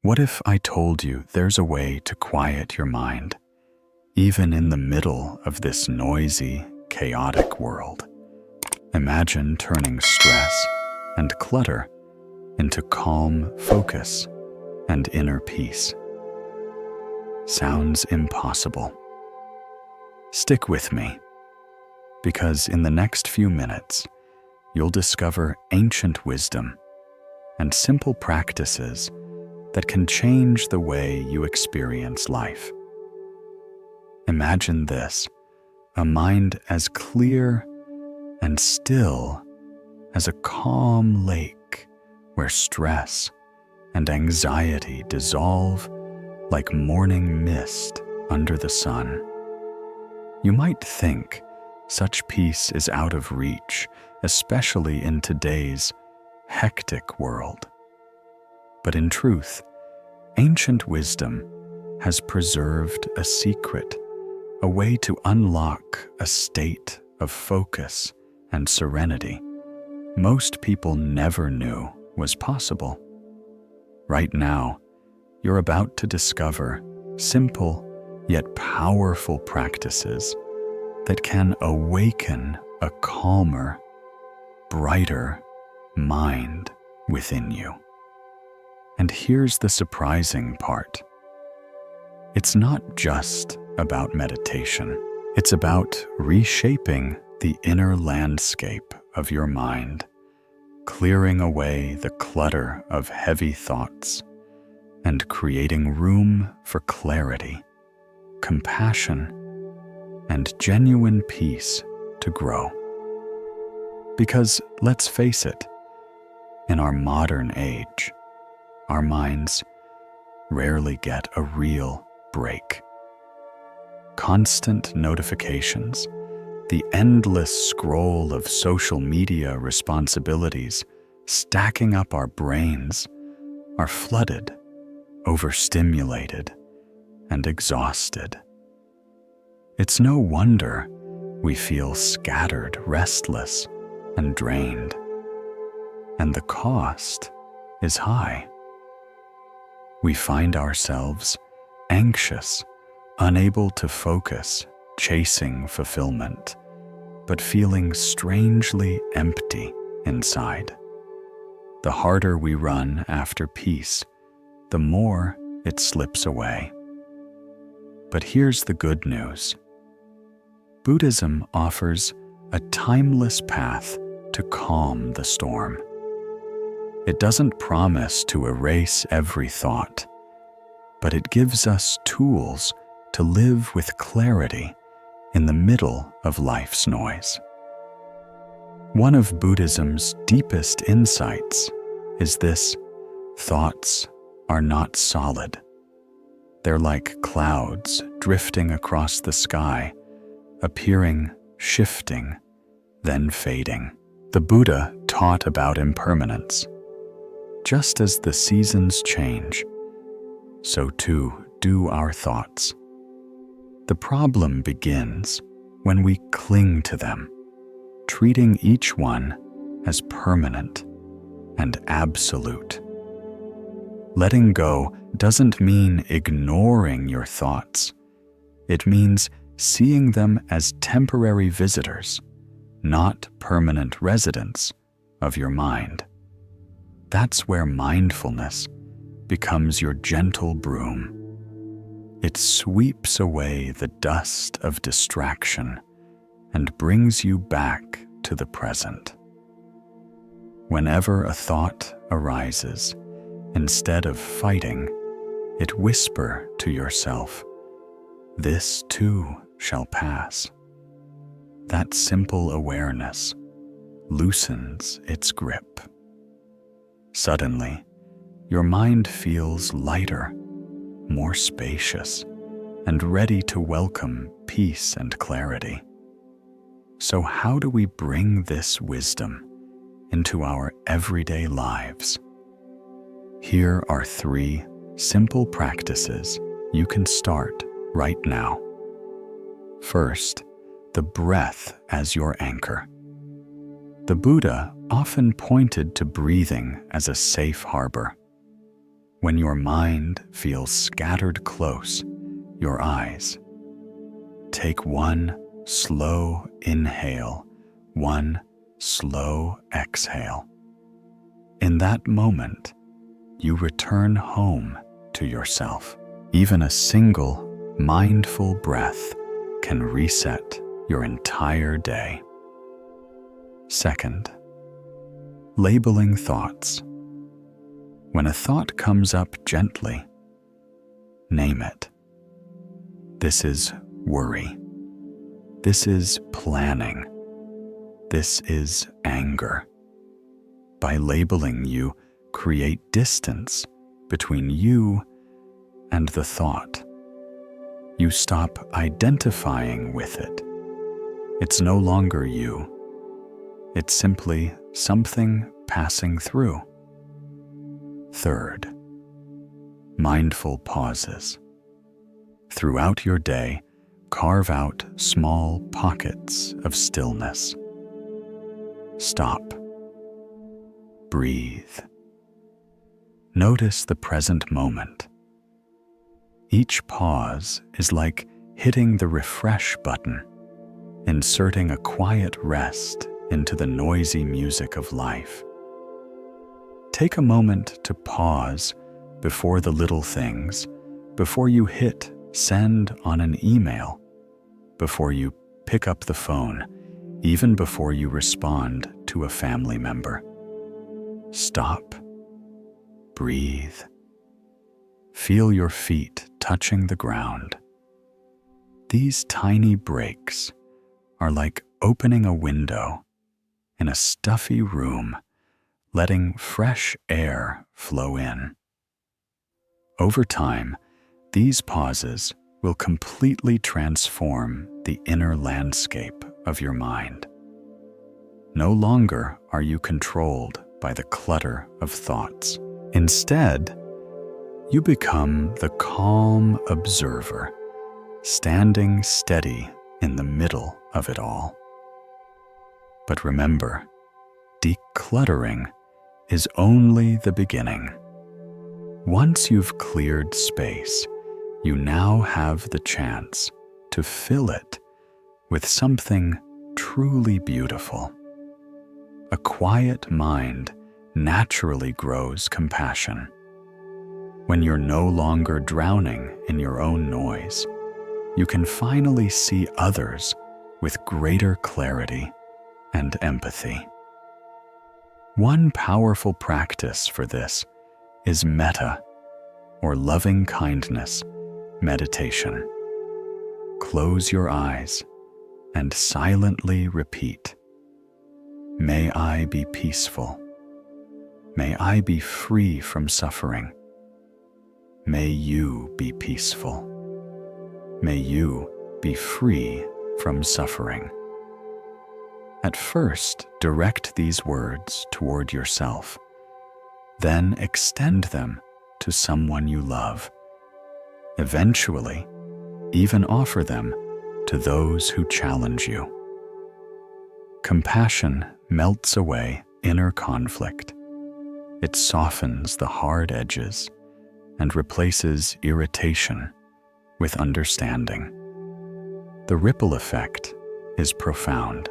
What if I told you there's a way to quiet your mind, even in the middle of this noisy, chaotic world? Imagine turning stress and clutter into calm focus and inner peace. Sounds impossible. Stick with me, because in the next few minutes, you'll discover ancient wisdom and simple practices that can change the way you experience life. Imagine this, a mind as clear and still as a calm lake where stress and anxiety dissolve like morning mist under the sun. You might think such peace is out of reach, especially in today's hectic world. But in truth, ancient wisdom has preserved a secret, a way to unlock a state of focus and serenity most people never knew was possible. Right now, you're about to discover simple yet powerful practices that can awaken a calmer, brighter mind within you. And here's the surprising part. It's not just about meditation. It's about reshaping the inner landscape of your mind, clearing away the clutter of heavy thoughts, and creating room for clarity, compassion, and genuine peace to grow. Because let's face it, in our modern age, our minds rarely get a real break. Constant notifications, the endless scroll of social media responsibilities stacking up our brains are flooded, overstimulated, and exhausted. It's no wonder we feel scattered, restless, and drained. And the cost is high. We find ourselves anxious, unable to focus, chasing fulfillment, but feeling strangely empty inside. The harder we run after peace, the more it slips away. But here's the good news. Buddhism offers a timeless path to calm the storm. It doesn't promise to erase every thought, but it gives us tools to live with clarity in the middle of life's noise. One of Buddhism's deepest insights is this: thoughts are not solid. They're like clouds drifting across the sky, appearing, shifting, then fading. The Buddha taught about impermanence. Just as the seasons change, so too do our thoughts. The problem begins when we cling to them, treating each one as permanent and absolute. Letting go doesn't mean ignoring your thoughts. It means seeing them as temporary visitors, not permanent residents of your mind. That's where mindfulness becomes your gentle broom. It sweeps away the dust of distraction and brings you back to the present. Whenever a thought arises, instead of fighting, it whisper to yourself, "This too shall pass." That simple awareness loosens its grip. Suddenly, your mind feels lighter, more spacious, and ready to welcome peace and clarity. So how do we bring this wisdom into our everyday lives? Here are 3 simple practices you can start right now. First, the breath as your anchor. The Buddha often pointed to breathing as a safe harbor. When your mind feels scattered close your eyes, take one slow inhale, one slow exhale. In that moment, you return home to yourself. Even a single mindful breath can reset your entire day. Second, labeling thoughts. When a thought comes up gently, name it. This is worry. This is planning. This is anger. By labeling, you create distance between you and the thought. You stop identifying with it. It's no longer you. It's simply something passing through. Third, mindful pauses. Throughout your day, carve out small pockets of stillness. Stop. Breathe. Notice the present moment. Each pause is like hitting the refresh button, inserting a quiet rest into the noisy music of life. Take a moment to pause before the little things, before you hit send on an email, before you pick up the phone, even before you respond to a family member. Stop. Breathe. Feel your feet touching the ground. These tiny breaks are like opening a window in a stuffy room, letting fresh air flow in. Over time, these pauses will completely transform the inner landscape of your mind. No longer are you controlled by the clutter of thoughts. Instead, you become the calm observer, standing steady in the middle of it all. But remember, decluttering is only the beginning. Once you've cleared space, you now have the chance to fill it with something truly beautiful. A quiet mind naturally grows compassion. When you're no longer drowning in your own noise, you can finally see others with greater clarity and empathy. One powerful practice for this is metta, or loving kindness meditation. Close your eyes and silently repeat, "May I be peaceful. May I be free from suffering. May you be peaceful. May you be free from suffering." At first, direct these words toward yourself. Then extend them to someone you love. Eventually, even offer them to those who challenge you. Compassion melts away inner conflict. It softens the hard edges and replaces irritation with understanding. The ripple effect is profound.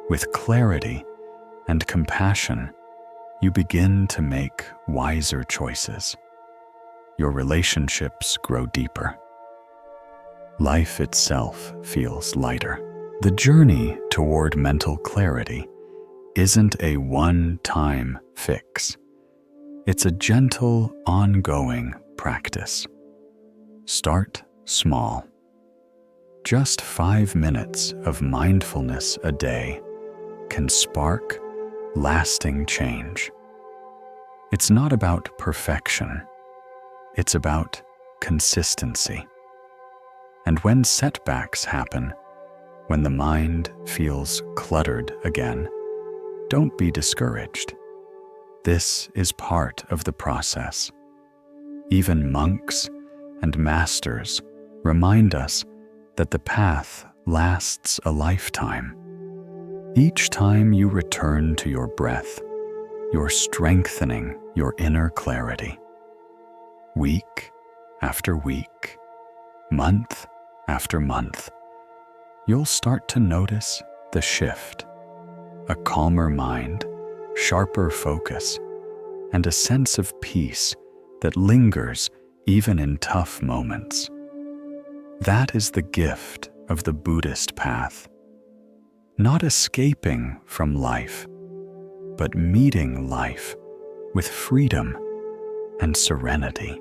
With clarity and compassion, you begin to make wiser choices. Your relationships grow deeper. Life itself feels lighter. The journey toward mental clarity isn't a one-time fix. It's a gentle, ongoing practice. Start small. Just 5 minutes of mindfulness a day can spark lasting change. It's not about perfection. It's about consistency. And when setbacks happen, when the mind feels cluttered again, don't be discouraged. This is part of the process. Even monks and masters remind us that the path lasts a lifetime. Each time you return to your breath, you're strengthening your inner clarity. week after week, month after month, you'll start to notice the shift. A calmer mind, sharper focus, and a sense of peace that lingers even in tough moments. That is the gift of the Buddhist path. Not escaping from life, but meeting life with freedom and serenity.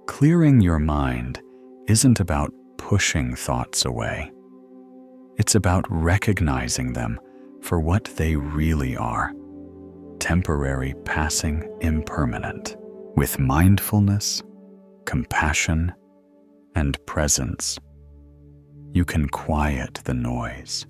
Clearing your mind isn't about pushing thoughts away. It's about recognizing them for what they really are: temporary, passing, impermanent. With mindfulness, compassion, and presence, you can quiet the noise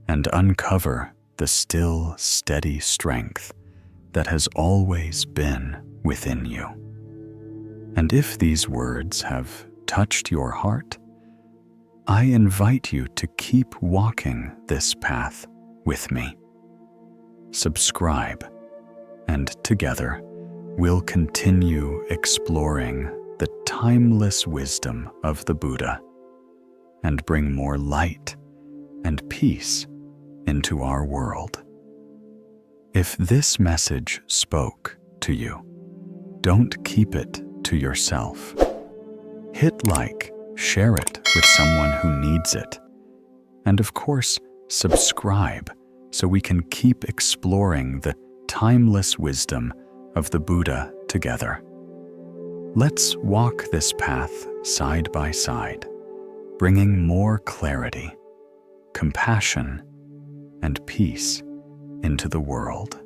and uncover the still, steady strength that has always been within you. And if these words have touched your heart, I invite you to keep walking this path with me. Subscribe, and together we'll continue exploring the timeless wisdom of the Buddha and bring more light and peace into our world. If this message spoke to you, don't keep it to yourself. Hit like, share it with someone who needs it, and of course, subscribe so we can keep exploring the timeless wisdom of the Buddha together. Let's walk this path side by side, bringing more clarity, compassion, and peace into the world.